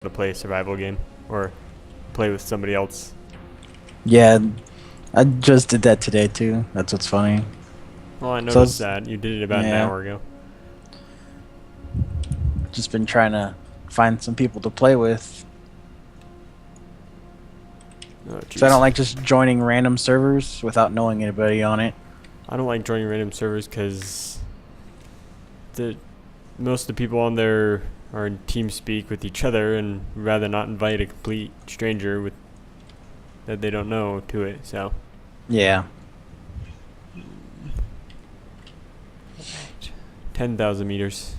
to play a survival game or play with somebody else. Yeah, I just did that today too. That's what's funny. Well, I So noticed it's, that you did it about an yeah, hour ago. just been trying to find some people to play with. Oh, So I don't jeez. like just joining random servers without knowing anybody on it. I don't like joining random servers because most of the people on there are in team speak with each other and rather not invite a complete stranger with that they don't know to it. So Yeah. 10,000 meters.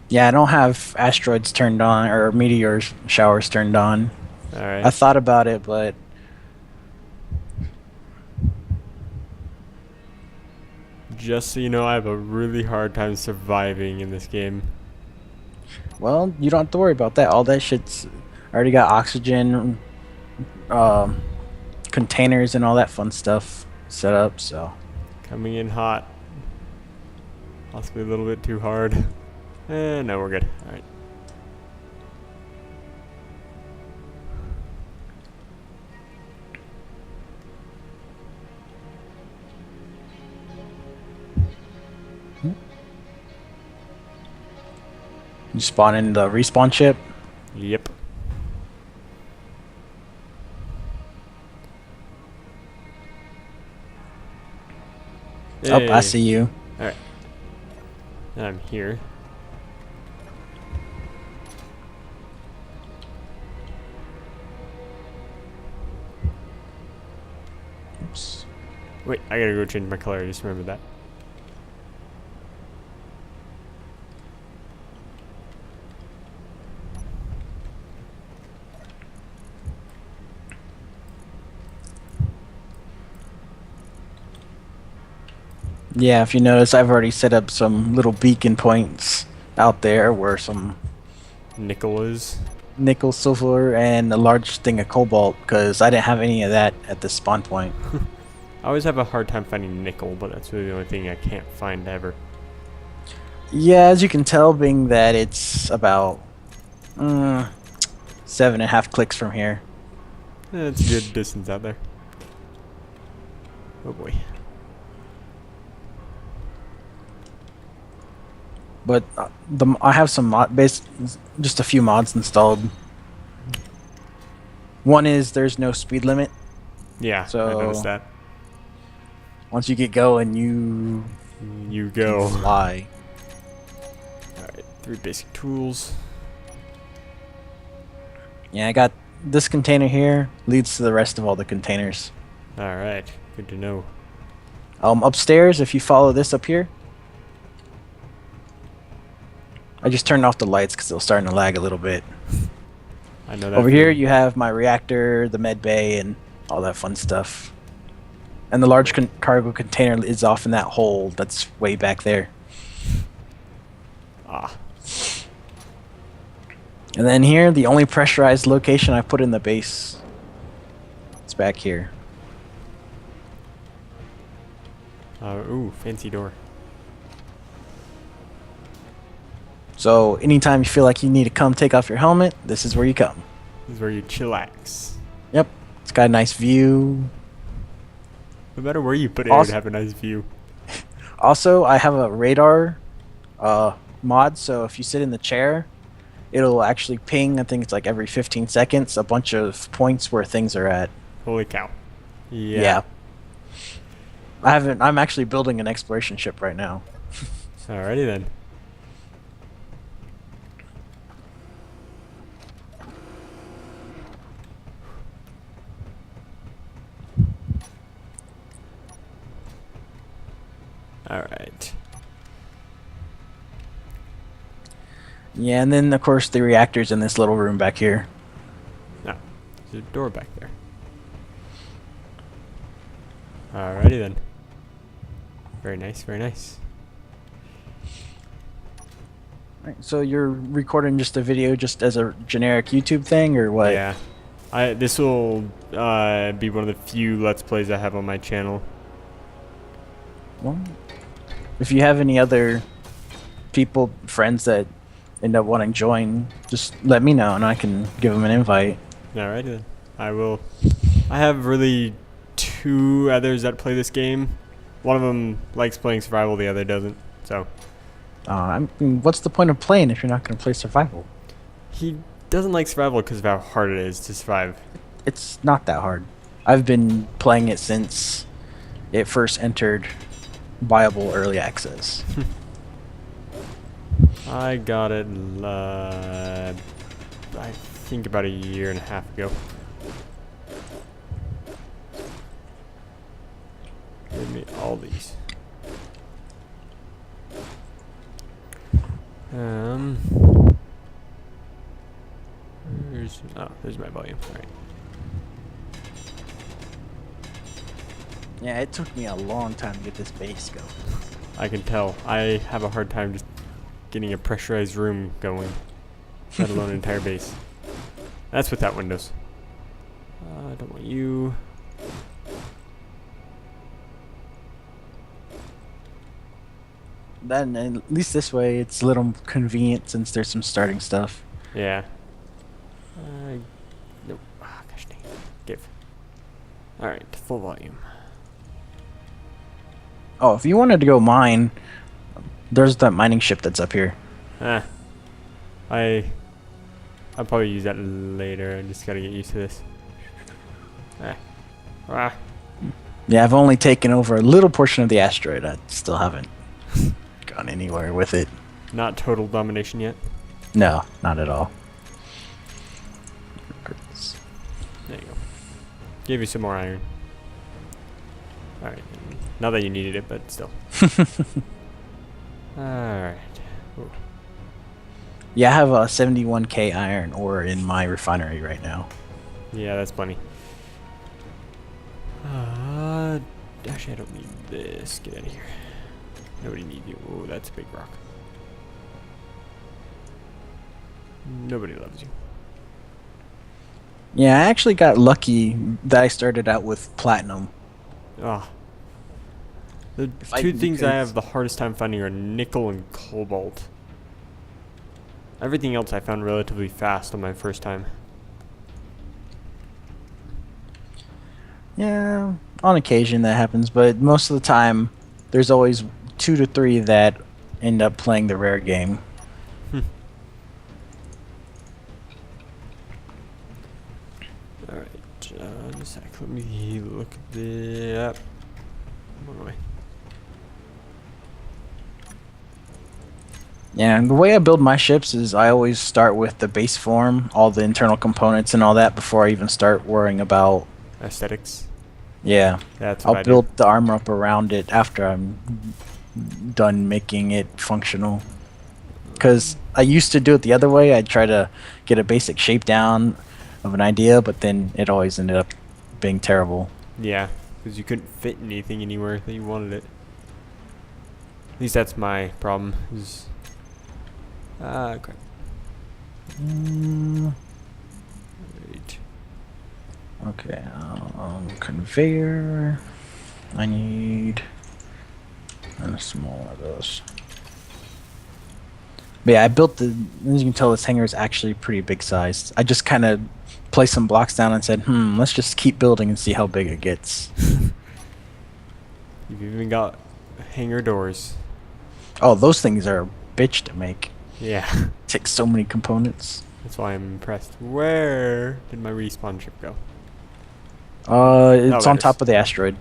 Yeah, I don't have asteroids turned on or meteor showers turned on. All I right. thought about it, but Just so you know, I have a really hard time surviving in this game. well, you don't have to worry about that. All that shit's already got oxygen, um, containers, and all that fun stuff set up. So Coming in hot. Possibly a little bit too hard. No, we're good. All right. you spawn in the respawn ship. Yep. Oh, I Hey. see you. All right. I'm here. Oops. Wait, I gotta go change my color. I just remembered that. Yeah, if you notice, I've already set up some little beacon points out there where some Nickel is. nickel, silver, and a large thing of cobalt, because I didn't have any of that at the spawn point. I always have a hard time finding nickel, but that's really the only thing I can't find ever. Yeah, as you can tell, being that it's about 7.5 clicks from here. It's a good distance out there. Oh boy. But I have some just a few mods installed. One is there's no speed limit, Yeah, I noticed so that. once you get going, you You can go. fly. Alright, 3 basic tools. Yeah, I got this container here, leads to the rest of all the containers. Alright, good to know. Upstairs, if you follow this up here, I just turned off the lights because it was starting to lag a little bit. I know that. Over here, feeling. you have my reactor, the med bay, and all that fun stuff. And the large cargo container is off in that hole that's way back there. Ah. And then here, the only pressurized location I put in the base. It's back here. Ooh, fancy door. So anytime you feel like you need to come take off your helmet, this is where you come. This is where you chillax. Yep, it's got a nice view. No matter where you put it, it would have a nice view. Also, I have a radar mod, so if you sit in the chair, it'll actually ping, I think it's like every 15 seconds, a bunch of points where things are at. Holy cow. Yeah. I'm actually building an exploration ship right now. Alrighty then. Alright. Yeah, and then of course the reactor's in this little room back here. Now, there's a door back there. Alrighty then. Very nice, very nice. Right, so you're recording just a video just as a generic YouTube thing, or what? Yeah. This will be one of the few Let's Plays I have on my channel. Well, if you have any other people, friends that end up wanting to join, just let me know and I can give them an invite. Alrighty then. I will. I have really two others that play this game. One of them likes playing survival, the other doesn't. So I mean, what's the point of playing if you're not going to play survival? he doesn't like survival because of how hard it is to survive. It's not that hard. I've been playing it since it first entered viable early access. I got it, I think about a year and a half ago. Give me all these. There's my volume. All right. Yeah, it took me a long time to get this base going. I can tell. I have a hard time just getting a pressurized room going, let alone an entire base. That's without windows. I don't want you. Then at least this way it's a little convenient since there's some starting stuff. Yeah. Nope. Gosh dang it. Give. Alright, full volume. Oh, if you wanted to go mine, there's that mining ship that's up here. I'll probably use that later. I just gotta get used to this. Yeah, I've only taken over a little portion of the asteroid. I still haven't gone anywhere with it. Not total domination yet. No, not at all. There you go. Gave you some more iron. Alright. Not that you needed it, but still. Alright. Yeah, I have a 71k iron ore in my refinery right now. Yeah, that's plenty. Actually, I don't need this. Get out of here. Nobody needs you. Oh, that's a big rock. Nobody loves you. Yeah, I actually got lucky that I started out with platinum. Ah. The I two can things I because- have the hardest time finding are nickel and cobalt. Everything else I found relatively fast on my first time. Yeah, on occasion that happens, but most of the time there's always 2 to 3 that end up playing the rare game. Alright, just a sec. Let me look at the up. One away. Yeah, and the way I build my ships is I always start with the base form, all the internal components and all that before I even start worrying about. Aesthetics. Yeah, That's what I'll I build the armor up around it after I'm done making it functional. Because I used to do it the other way. I'd try to get a basic shape down of an idea, but then it always ended up being terrible. do. Yeah, because you couldn't fit anything anywhere that you wanted it. At least that's my problem. Is crap. Right. Okay, conveyor. I need a small one of those. But yeah, I built the. As you can tell, this hangar is actually pretty big sized. I just kind of placed some blocks down and said, let's just keep building and see how big it gets. You've even got hangar doors. Oh, those things are a bitch to make. Yeah. Takes so many components. That's why I'm impressed. Where did my respawn ship go? It's on there's- top of the asteroid.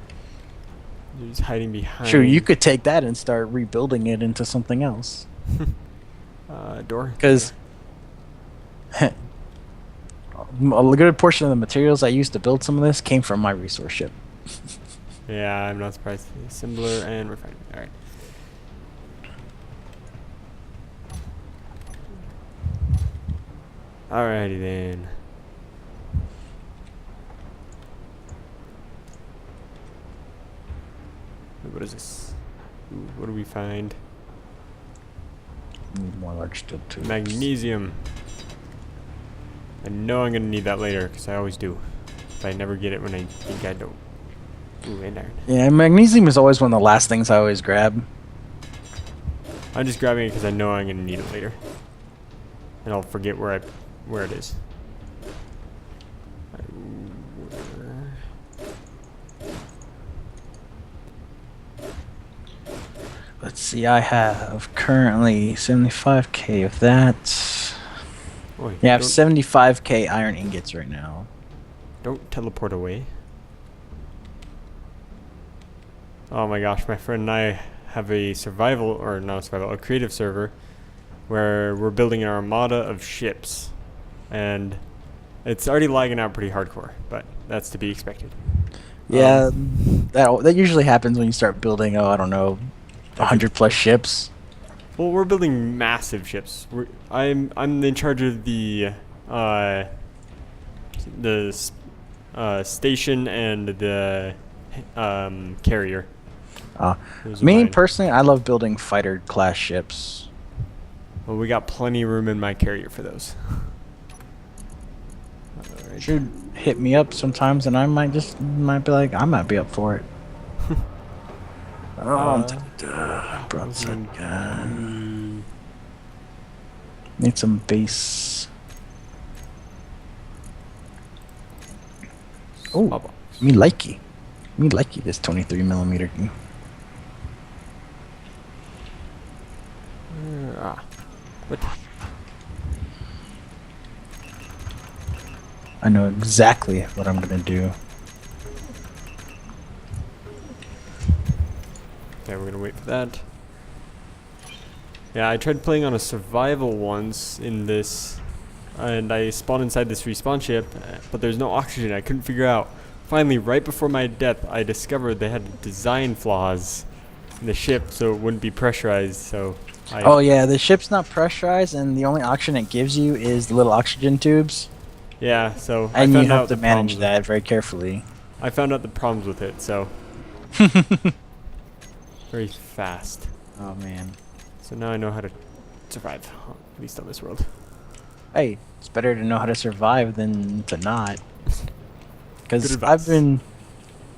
You're just hiding behind. Sure, you could take that and start rebuilding it into something else. Door. Because a good portion of the materials I used to build some of this came from my resource ship. Yeah, I'm not surprised. Assembler and refiner. All right. Alrighty then. What is this? Ooh, what do we find? Need more large steel tubes. Magnesium. I know I'm gonna need that later because I always do. But I never get it when I think I don't. Ooh, and iron. Yeah, magnesium is always one of the last things I always grab. I'm just grabbing it because I know I'm gonna need it later, and I'll forget where it is. Let's see, I have currently 75k of that. Oi, Yeah, I have don't- 75k iron ingots right now. Don't teleport away. Oh my gosh, my friend and I have a survival, or not survival, a creative server where we're building an armada of ships. And it's already lagging out pretty hardcore, but that's to be expected. Yeah, that usually happens when you start building, I don't know, 100 plus ships. Well, we're building massive ships. I'm in charge of the station and the carrier. Those are Me mine. personally, I love building fighter class ships. Well, we got plenty of room in my carrier for those. Alright. Should hit me up sometimes, and I might be like, I might be up for it. Broadside gun. Need some base. Oh, Bubba. me likey this 23mm. What? I know exactly what I'm gonna do. Okay, we're gonna wait for that. Yeah, I tried playing on a survival once in this, and I spawned inside this respawn ship, but there's no oxygen. I couldn't figure out. Finally, right before my death, I discovered they had design flaws in the ship, so it wouldn't be pressurized. So Oh yeah, the ship's not pressurized, and the only oxygen it gives you is the little oxygen tubes, yeah, so I and you found have out to the manage problems that very carefully. I found out the problems with it, so very fast. Oh man. So now I know how to survive, at least on this world. Hey, it's better to know how to survive than to not. Good Because advice.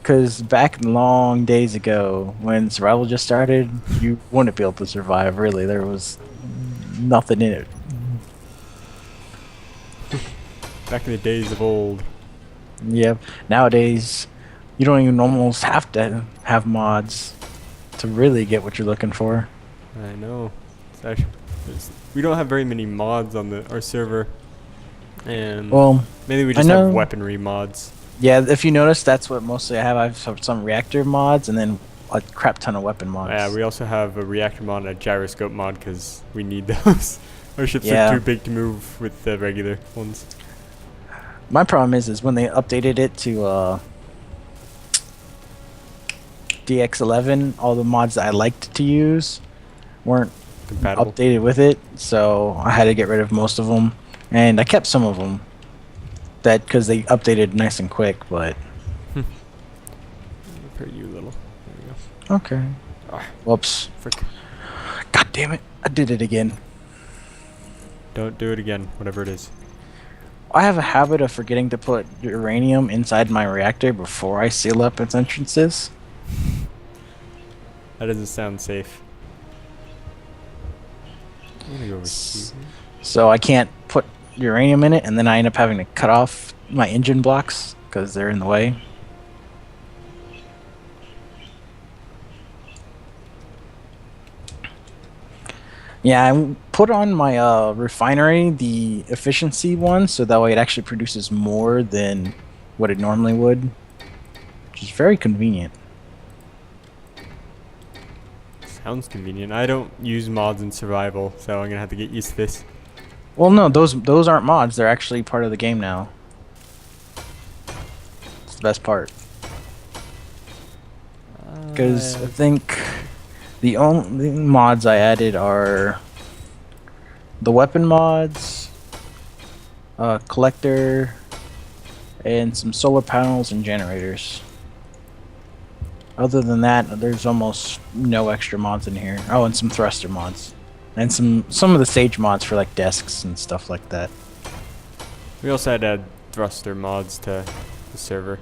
because back long days ago, when survival just started, you wouldn't be able to survive, really. There was nothing in it. Back in the days of old. Yep. Nowadays, you don't even almost have to have mods to really get what you're looking for. I know. It's actually, we don't have very many mods on our server, and Well, mainly we I just have know- weaponry mods. yeah, if you notice, that's what mostly I have. I have some reactor mods and then a crap ton of weapon mods. Yeah, we also have a reactor mod and a gyroscope mod because we need those. Our ships Yeah. are too big to move with the regular ones. My problem is when they updated it to DX11, all the mods that I liked to use weren't Compatible. updated with it, so I had to get rid of most of them, and I kept some of them. That because they updated nice and quick, but For you, little. There we go. okay. Ah, Whoops! frick. God damn it! I did it again. Don't do it again, whatever it is. I have a habit of forgetting to put uranium inside my reactor before I seal up its entrances. That doesn't sound safe. I'm gonna go over here. So I can't put uranium in it, and then I end up having to cut off my engine blocks because they're in the way. Yeah, I put on my refinery the efficiency one, so that way it actually produces more than what it normally would, which is very convenient. Sounds convenient. I don't use mods in survival, so I'm gonna have to get used to this. Well, no, those aren't mods. They're actually part of the game now. It's the best part. Because I think the only mods I added are the weapon mods, collector, and some solar panels and generators. Other than that, there's almost no extra mods in here. Oh, and some thruster mods. And some of the stage mods for like desks and stuff like that. We also had to add thruster mods to the server.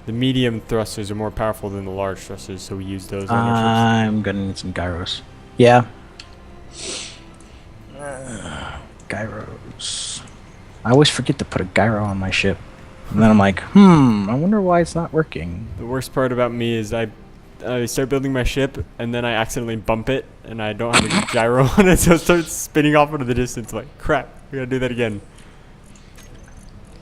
The medium thrusters are more powerful than the large thrusters, so we use those on our ships. I'm gonna need some gyros. Yeah. Gyros. I always forget to put a gyro on my ship. And then I'm like, I wonder why it's not working. The worst part about me is I start building my ship, and then I accidentally bump it, and I don't have a gyro on it, so it starts spinning off into the distance. Like, crap, we gotta do that again.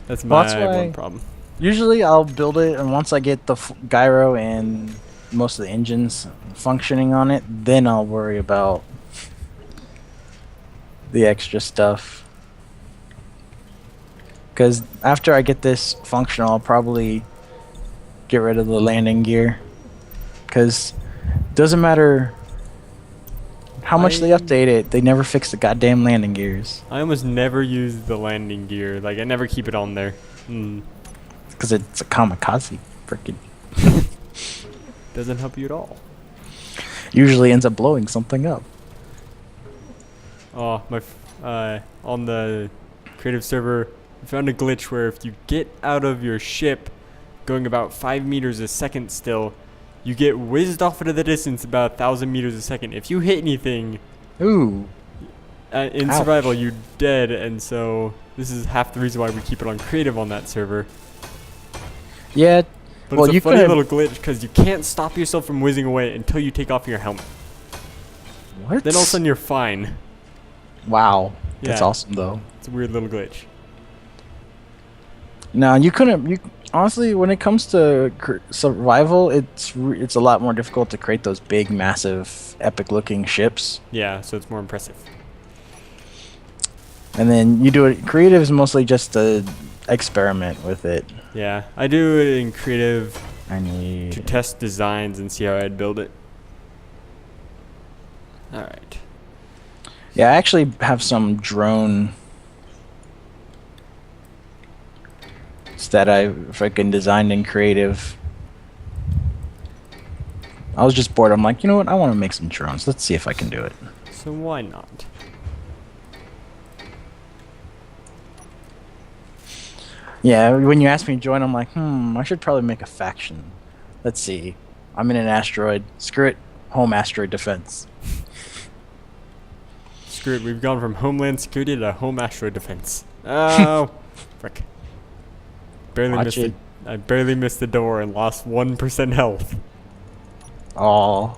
That's my one problem. Usually I'll build it, and once I get the gyro and most of the engines functioning on it, then I'll worry about the extra stuff. Because after I get this functional, I'll probably get rid of the landing gear. Because it doesn't matter how much they update it, they never fix the goddamn landing gears. I almost never use the landing gear. Like, I never keep it on there. Because it's a kamikaze. Freaking. Doesn't help you at all. Usually ends up blowing something up. Oh, on the creative server, I found a glitch where if you get out of your ship going about 5 meters a second still, you get whizzed off into the distance about 1,000 meters a second. If you hit anything, Ooh. in Ouch. survival, you're dead, and so this is half the reason why we keep it on creative on that server. Yeah. But Well, it's you a funny could- little glitch because you can't stop yourself from whizzing away until you take off your helmet. What? Then all of a sudden you're fine. Wow. That's Yeah. awesome, though. It's a weird little glitch. No, you couldn't. You honestly, when it comes to survival, it's a lot more difficult to create those big, massive, epic-looking ships. Yeah, so it's more impressive. And then you do it. Creative is mostly just a experiment with it. Yeah, I do it in creative I to need. test designs and see how I'd build it. Alright. Yeah, I actually have some drone that I freaking designed in creative. I was just bored. I'm like, you know what? I want to make some drones. Let's see if I can do it. So why not? Yeah, when you asked me to join, I'm like, I should probably make a faction. Let's see. I'm in an asteroid. Screw it. Home asteroid defense. Screw it, we've gone from Homeland Security to Home Asteroid Defense. Oh, frick. I barely missed the door and lost 1% health. Oh,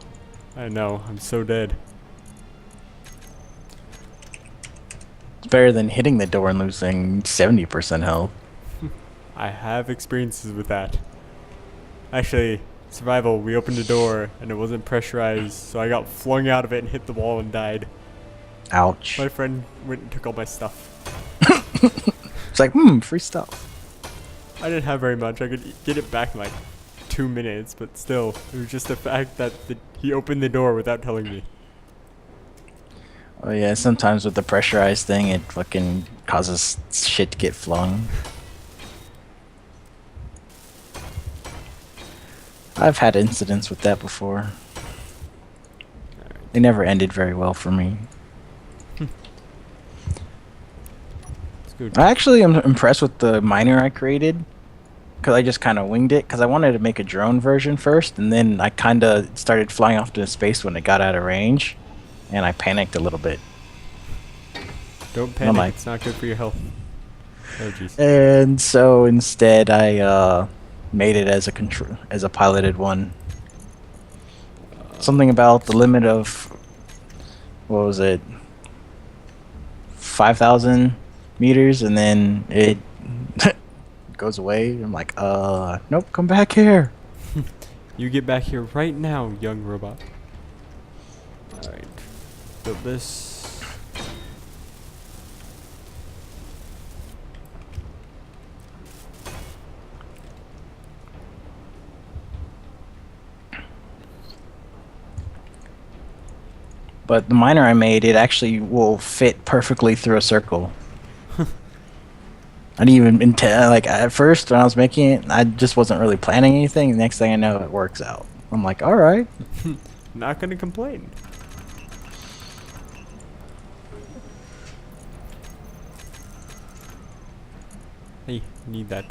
I know, I'm so dead. it's better than hitting the door and losing 70% health. I have experiences with that. Actually, survival, we opened the door and it wasn't pressurized, so I got flung out of it and hit the wall and died. Ouch. My friend went and took all my stuff. It's like, free stuff. I didn't have very much. I could get it back in like 2 minutes, but still, it was just the fact that he opened the door without telling me. Oh yeah, sometimes with the pressurized thing, it fucking causes shit to get flung. I've had incidents with that before. They never ended very well for me. It's good. I actually am impressed with the miner I created, because I just kind of winged it, because I wanted to make a drone version first, and then I kind of started flying off into space when it got out of range, and I panicked a little bit. Don't panic. like- It's not good for your health. Oh jeez. And so instead, I made it as a piloted one. Something about the limit of, what was it, 5,000 meters, and then it goes away. I'm like, nope, come back here. You get back here right now, young robot. Alright. Build this. But the miner I made, it actually will fit perfectly through a circle. I didn't even intend, like, at first when I was making it, I just wasn't really planning anything. The next thing I know, it works out. I'm like, alright. Not gonna complain. Hey, need that.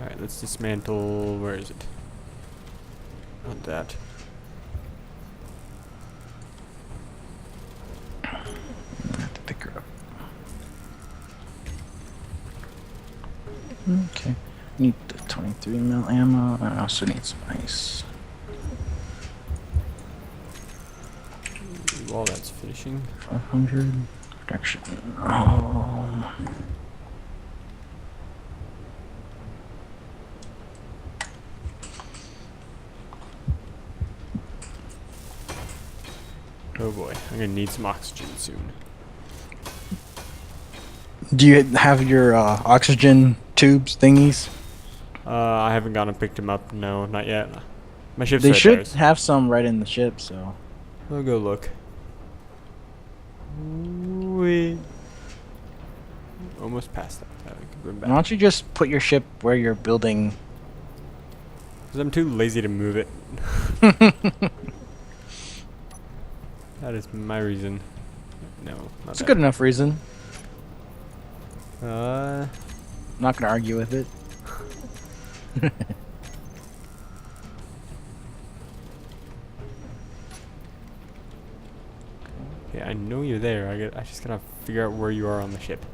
Alright, let's dismantle. Where is it? Not that. I have to pick her up. Okay. Need the 23 mil ammo. I also need some ice. While that's finishing. 500 protection. Oh. Oh boy, I'm gonna need some oxygen soon. Do you have your oxygen tubes thingies? I haven't gone and picked him up. No, not yet. My ship's They right should there. have some right in the ship, so. I'll go look. We almost passed that. I can run Why back. don't you just put your ship where you're building? Because I'm too lazy to move it. That is my reason. No, not It's a that. good enough reason. Uh, I'm not gonna argue with it. okay, I know you're there. I just gotta figure out where you are on the ship.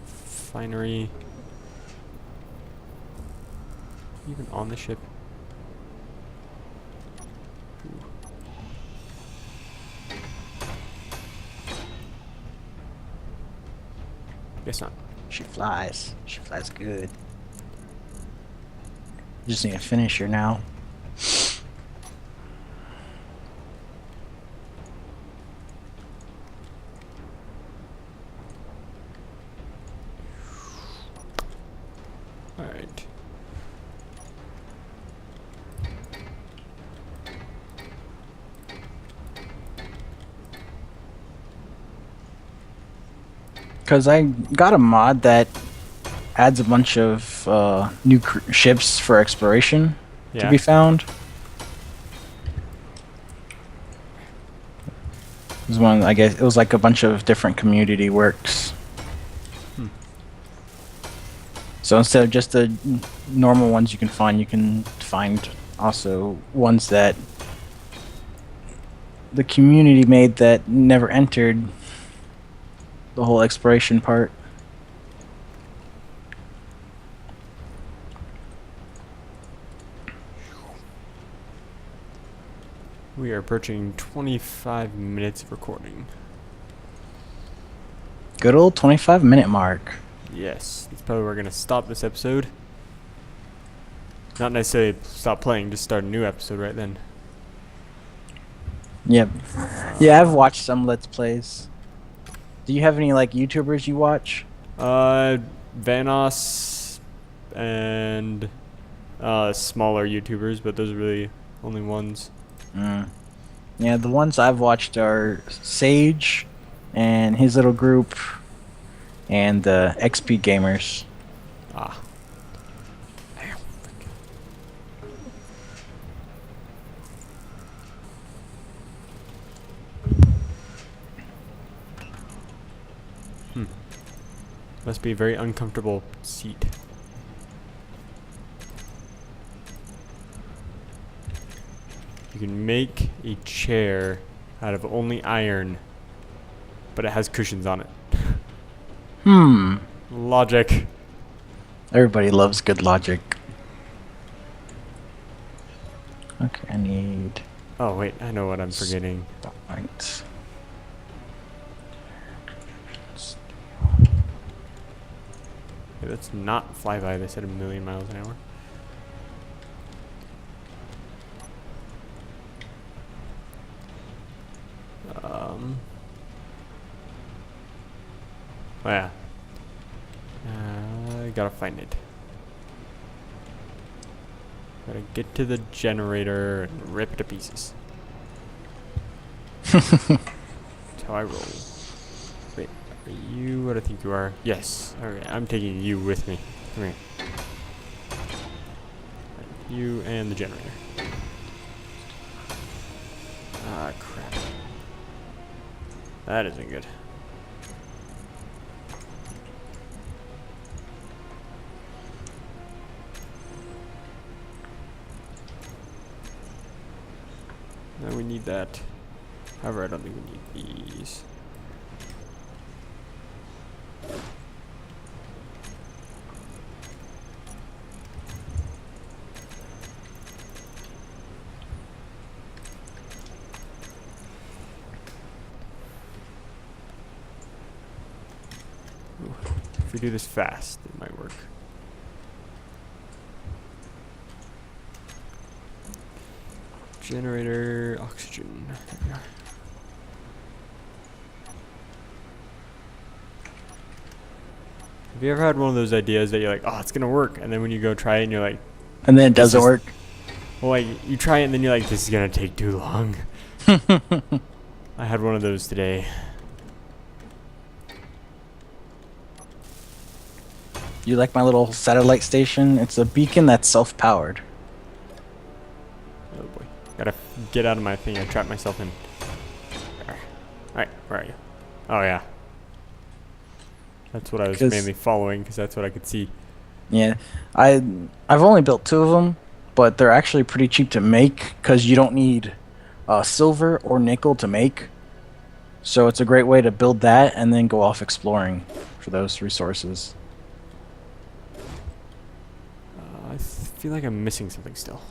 Finery. Even on the ship. Ooh. Guess not. She flies. She flies good. Just need to finish her now. Alright. Because I got a mod that adds a bunch of new ships for exploration to Yeah. be found. It was one, I guess it was like a bunch of different community works. Hmm. So instead of just the normal ones you can find also ones that the community made that never entered the whole exploration part. We are approaching 25 minutes of recording. Good old 25-minute mark. Yes, that's probably where we're gonna stop this episode. Not necessarily stop playing, just start a new episode right then. Yep. Yeah, I've watched some Let's Plays. Do you have any like YouTubers you watch? Vanos and smaller YouTubers, but those are really only ones. Yeah, the ones I've watched are Sage and his little group and the XP Gamers. Ah. Damn. Must be a very uncomfortable seat. You can make a chair out of only iron, but it has cushions on it. Logic. Everybody loves good logic. Okay, I need... Oh wait, I know what I'm forgetting. Right. Okay, let's not fly by this at 1,000,000 miles an hour. Oh yeah. I gotta find it. Gotta get to the generator and rip it to pieces. That's how I roll. Wait, are you what I think you are? Yes. Okay, I'm taking you with me. Come here. You and the generator. Ah, crap. That isn't good. we need that. However, I don't think we need these. Ooh, if we do this fast, it might work. Generator, oxygen. There we are. Have you ever had one of those ideas that you're like, oh, it's gonna work, and then when you go try it and you're like, And then it doesn't work. well, like you try it and then you're like, this is gonna take too long. I had one of those today. You like my little satellite station? It's a beacon that's self-powered. Oh boy, gotta get out of my thing. I trapped myself in. Alright, where are you? Oh yeah. That's what I was mainly following because that's what I could see. Yeah, I've only built 2 of them, but they're actually pretty cheap to make because you don't need silver or nickel to make. So it's a great way to build that and then go off exploring for those resources. I feel like I'm missing something still.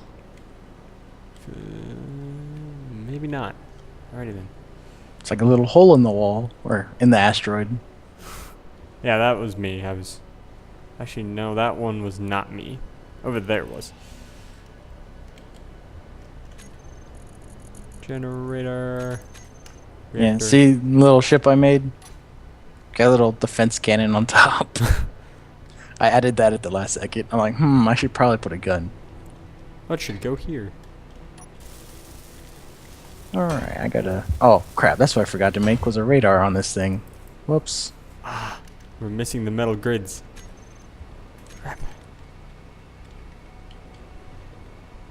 Maybe not. Alrighty then. It's like a little hole in the wall or in the asteroid. Yeah, that was me. I was... Actually, no, that one was not me. Over there was. Generator. Yeah, Reactor. see the little ship I made? Got a little defense cannon on top. I added that at the last second. I'm like, I should probably put a gun. What should go here? Alright, I gotta... Oh, crap, that's what I forgot to make was a radar on this thing. Whoops. Ah, we're missing the metal grids. Crap.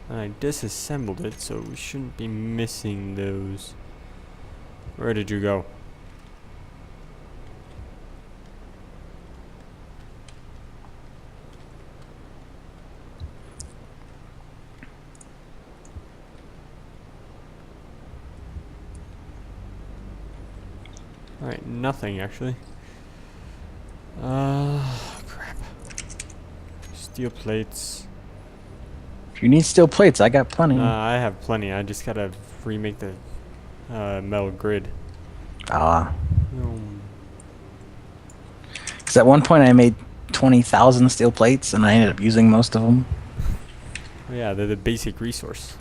I disassembled it, so we shouldn't be missing those. Where did you go? Alright, nothing actually. Crap. Steel plates. If you need steel plates, I got plenty. I have plenty. I just gotta remake the metal grid. Because at one point I made 20,000 steel plates and I ended up using most of them. Yeah, they're the basic resource.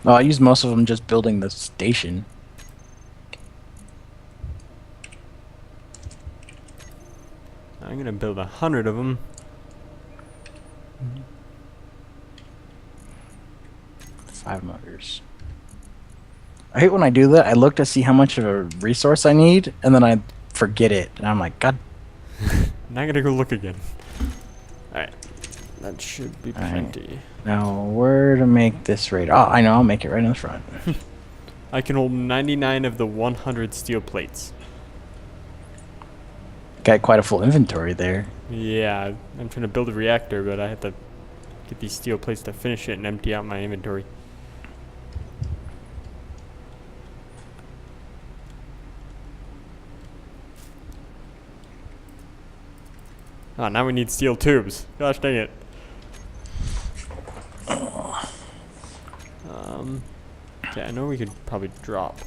Well, I used most of them just building the station. I'm gonna build 100 of them. Five motors. I hate when I do that. I look to see how much of a resource I need, and then I forget it. And I'm like, God. Not gonna go look again. Alright. That should be plenty. Right. Now, where to make this radar? Oh, I know. I'll make it right in the front. I can hold 99 of the 100 steel plates. Got quite a full inventory there. Yeah, I'm trying to build a reactor, but I have to get these steel plates to finish it and empty out my inventory. Oh, now we need steel tubes. Gosh dang it. Okay, I know we could probably drop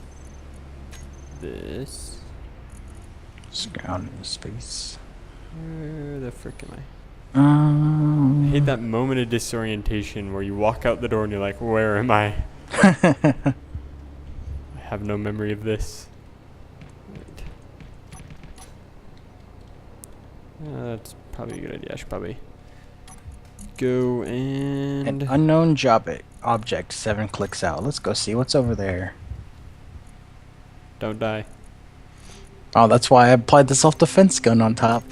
this. Out into space. Where the frick am I? I hate that moment of disorientation where you walk out the door and you're like, where am I? I have no memory of this. Right. That's probably a good idea. I should probably go and... An unknown object 7 clicks out. Let's go see what's over there. Don't die. Oh, that's why I applied the self-defense gun on top.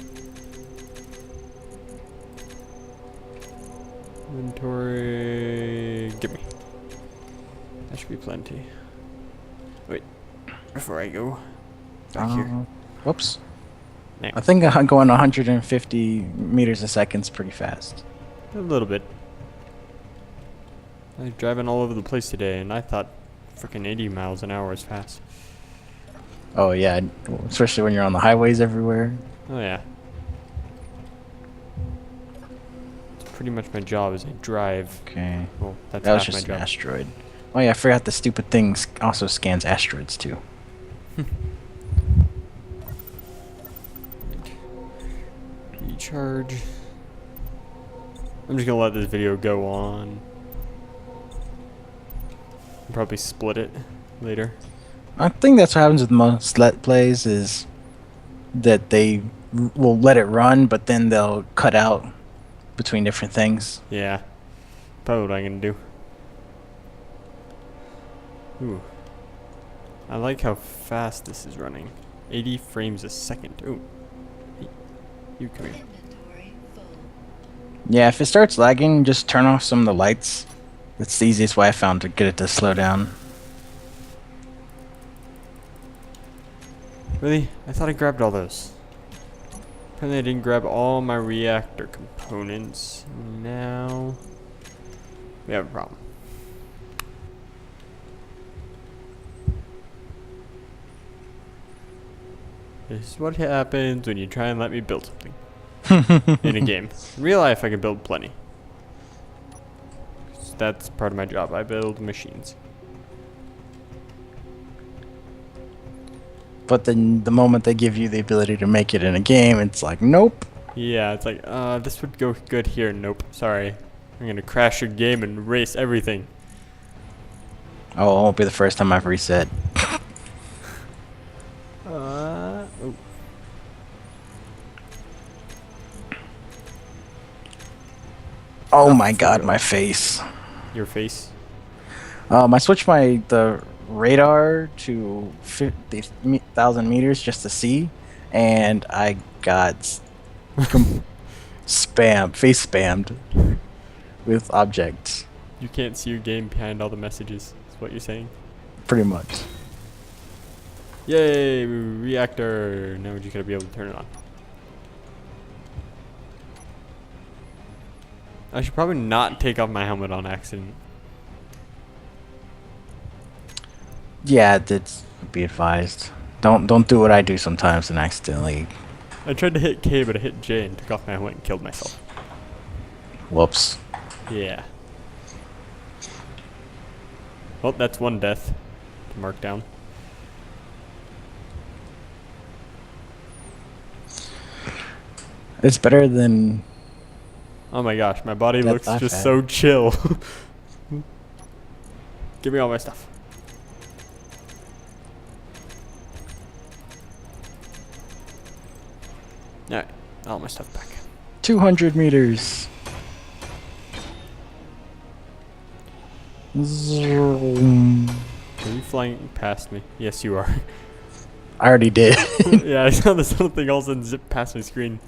Inventory... Give me. That should be plenty. Wait. Before I go. Back here. Whoops. Now. I think I'm going 150 meters a second is pretty fast. A little bit. I was driving all over the place today, and I thought Freaking 80 miles an hour is fast. Oh yeah, especially when you're on the highways everywhere. Oh yeah. It's pretty much my job is I drive. Okay. Well, that's That was half my just an job. asteroid. Oh yeah, I forgot the stupid thing also scans asteroids too. Recharge. I'm just gonna let this video go on. I'll probably split it later. I think that's what happens with most let plays is that they will let it run, but then they'll cut out between different things. Yeah. Probably what I'm gonna do. Ooh. I like how fast this is running. 80 frames a second. Ooh. Hey, you come here. Yeah, if it starts lagging, just turn off some of the lights. That's the easiest way I found to get it to slow down. Really? I thought I grabbed all those. Apparently I didn't grab all my reactor components. Now we have a problem. This is what happens when you try and let me build something in a game. In real life I can build plenty. 'Cause that's part of my job. I build machines. But then the moment they give you the ability to make it in a game, it's like, nope. Yeah, it's like, this would go good here. Nope, sorry. I'm gonna crash your game and erase everything. Oh, it won't be the first time I've reset. Oh. Oh my god, my face. Your face? I switched the radar to 50,000 meters just to see, and I got face spammed with objects. You can't see your game behind all the messages, is what you're saying? Pretty much. Yay, reactor. Now you gotta be able to turn it on. I should probably not take off my helmet on accident. Yeah, that's be advised. Don't do what I do sometimes and accidentally. I tried to hit K, but I hit J and took off my helmet and killed myself. Whoops. Yeah. Well, that's one death to mark down. It's better than. Oh my gosh, my body Death looks I've just had. so chill. Give me all my stuff. Alright, all my stuff back. 200 meters. Zoom. Are you flying past me? Yes, you are. I already did. Yeah, I saw this little thing all of a sudden zip past my screen.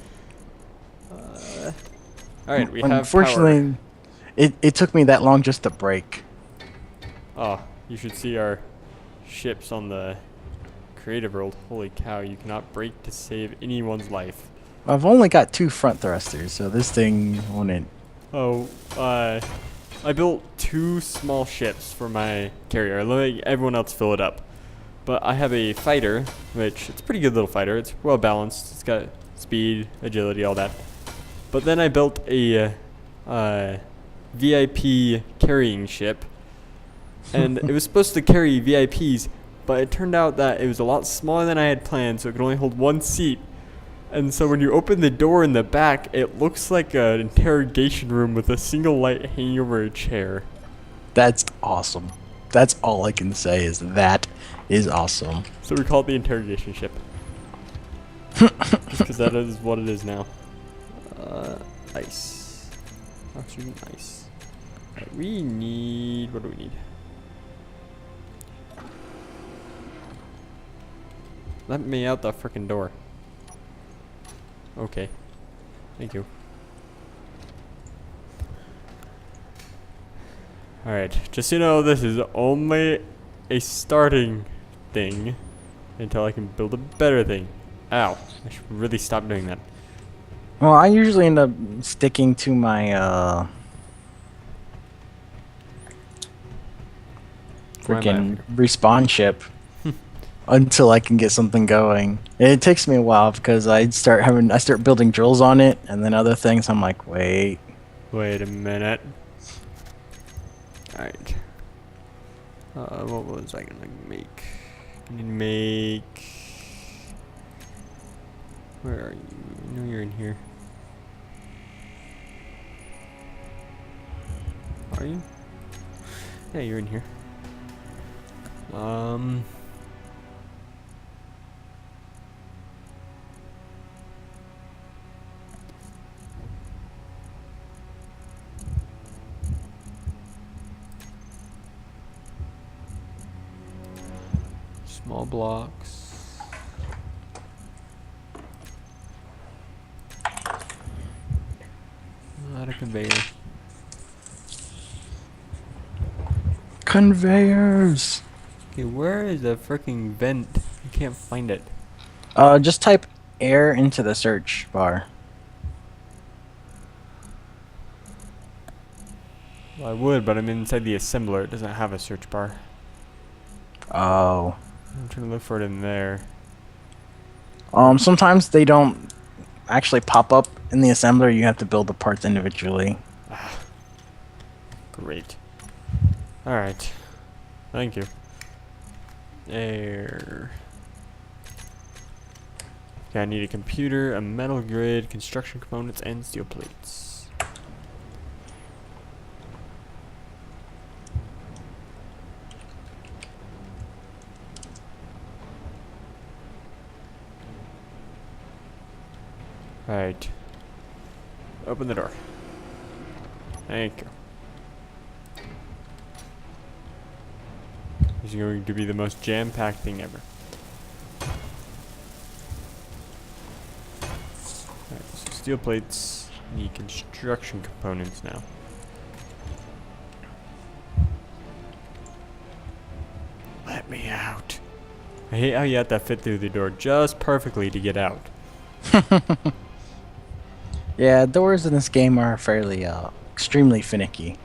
Alright, we have Unfortunately, it took me that long just to break. power. Oh, you should see our ships on the creative world. Holy cow, you cannot brake to save anyone's life. I've only got 2 front thrusters, so this thing wouldn't. Oh, I built 2 small ships for my carrier. I let everyone else fill it up. But I have a fighter, which it's a pretty good little fighter. It's well balanced. It's got speed, agility, all that. But then I built a VIP carrying ship, and it was supposed to carry VIPs, but it turned out that it was a lot smaller than I had planned, so it could only hold 1 seat. And so when you open the door in the back, it looks like an interrogation room with a single light hanging over a chair. That's awesome. That's all I can say is that is awesome. So we call it the interrogation ship. Just because that is what it is now. Ice. Oxygen, ice. Right, we need... What do we need? Let me out the frickin' door. Okay. Thank you. Alright, just so you know, this is only a starting thing until I can build a better thing. Ow. I should really stop doing that. Well, I usually end up sticking to my freaking respawn ship until I can get something going. And it takes me a while because I start building drills on it, and then other things. I'm like, wait a minute. All right. What was I gonna make? I need to make. Where are you? I know you're in here. Are you? Yeah, you're in here. Small blocks. Not a conveyor. conveyors. Okay, where is the freaking vent? I can't find it. Just type air into the search bar. Well, I would, but I'm inside the assembler. It doesn't have a search bar. Oh. I'm trying to look for it in there. Sometimes they don't actually pop up in the assembler. You have to build the parts individually. Great. Alright. Thank you. Air. Okay, I need a computer, a metal grid, construction components, and steel plates. Alright. Open the door. Thank you. This is going to be the most jam-packed thing ever. Alright, so steel plates need construction components now. Let me out. I hate how you have to fit through the door just perfectly to get out. Yeah, doors in this game are fairly, extremely finicky.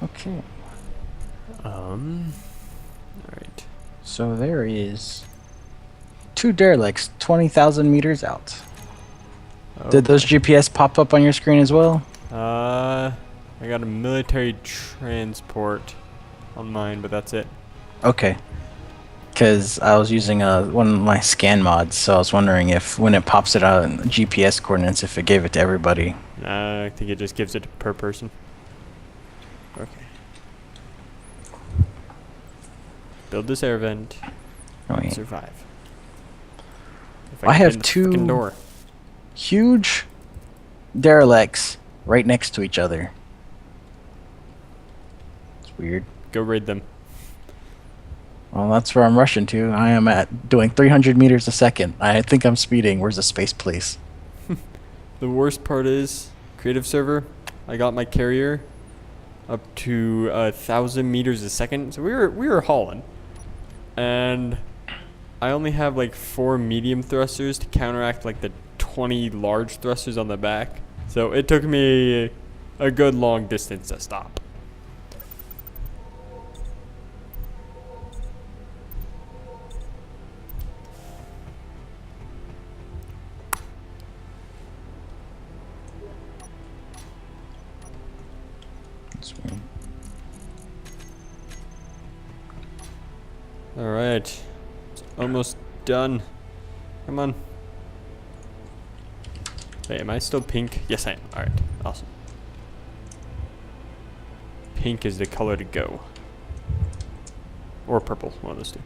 Okay. Alright. So there is 2 derelicts 20,000 meters out. Did those GPS pop up on your screen as well? I got a military transport on mine, but that's it. Okay. Because I was using one of my scan mods, so I was wondering if when it pops it out in GPS coordinates, if it gave it to everybody. I think it just gives it per person. Okay. Build this air vent. Wait. Survive. If I can have get in the 2 frickin' door. huge derelicts right next to each other. It's weird. Go raid them. Well, that's where I'm rushing to. I am at doing 300 meters a second. I think I'm speeding. Where's the space place? The worst part is, creative server, I got my carrier up to 1,000 meters a second. So we were hauling. And I only have like 4 medium thrusters to counteract like the 20 large thrusters on the back. So it took me a good long distance to stop. Alright. It's almost done. Come on. Wait, am I still pink? Yes, I am. Alright. Awesome. Pink is the color to go. Or purple. One of those two.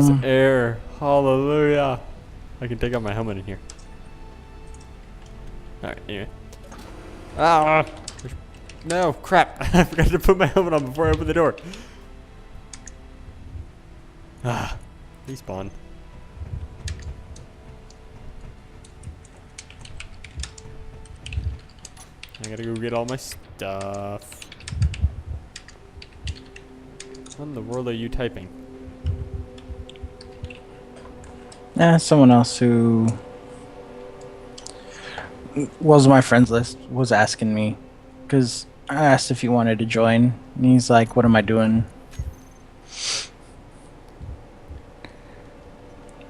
There's air. Hallelujah. I can take out my helmet in here. Alright, anyway. Ah! No, crap. I forgot to put my helmet on before I opened the door. Ah, respawn. I gotta go get all my stuff. What in the world are you typing? Someone else who was on my friends list was asking me, because I asked if he wanted to join, and he's like, "What am I doing?"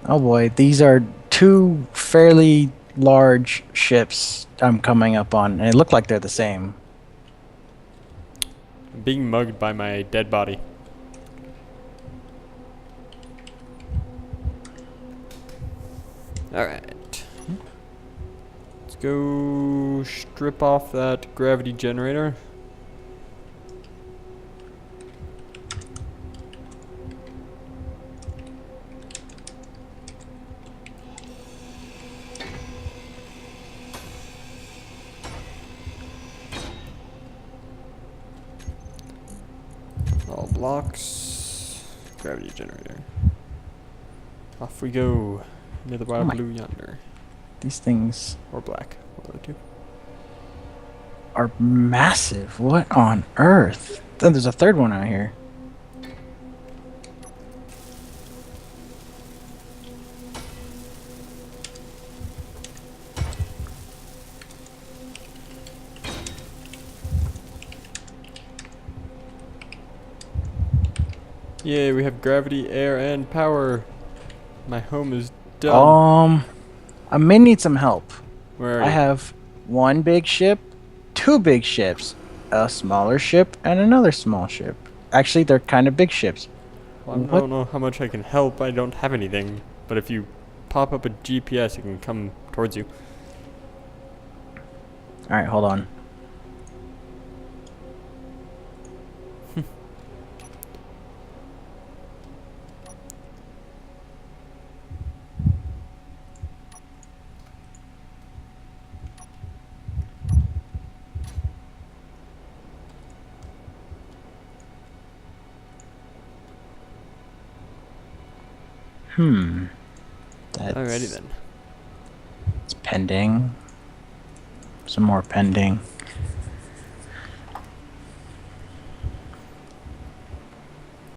Oh boy, these are two fairly large ships I'm coming up on, and it looked like they're the same. I'm being mugged by my dead body. Alright. Let's go strip off that gravity generator. All blocks. Gravity generator. Off we go. Into the wild blue yonder. These things Or black. One of the two. are massive. What on earth? Then there's a third one out here. Yay, we have gravity, air, and power. My home is done. I may need some help. Where are I you? have one big ship, two big ships, a smaller ship, and another small ship. Actually, they're kind of big ships. Well, I don't know how much I can help. I don't have anything. But if you pop up a GPS, it can come towards you. Alright, hold on. That's Alrighty then. It's pending. Some more pending.